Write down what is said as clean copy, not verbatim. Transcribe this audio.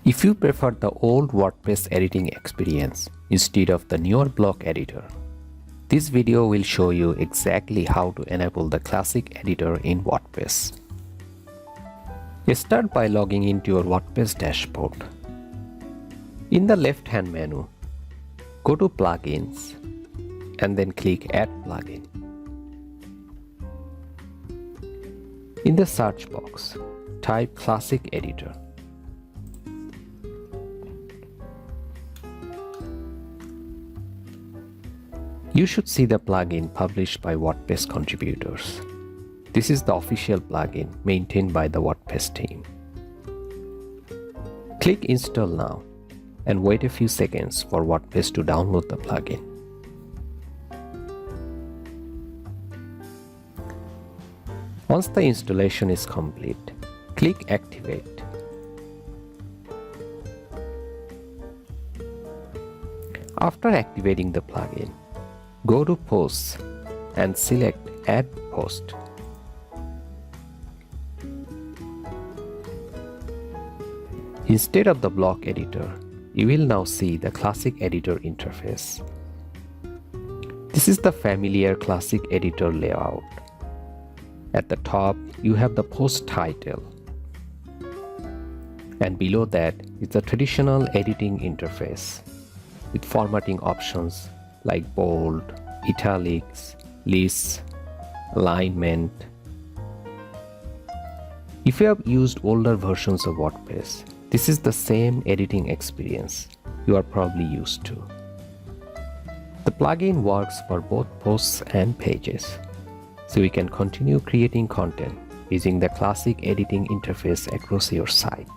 If you prefer the old WordPress editing experience instead of the newer block editor, this video will show you exactly how to enable the classic editor in WordPress. Start by logging into your WordPress dashboard. In the left-hand menu, go to Plugins and then click Add Plugin. In the search box, type Classic Editor. You should see the plugin published by WordPress contributors. This is the official plugin maintained by the WordPress team. Click Install Now and wait a few seconds for WordPress to download the plugin. Once the installation is complete, click Activate. After activating the plugin, go to Posts and select Add Post. Instead of the block editor, you will now see the Classic Editor interface. This is the familiar Classic Editor layout. At the top, you have the post title, and below that is the traditional editing interface with formatting options like bold, italics, lists, alignment. If you have used older versions of WordPress, this is the same editing experience you are probably used to. The plugin works for both posts and pages, so you can continue creating content using the classic editing interface across your site.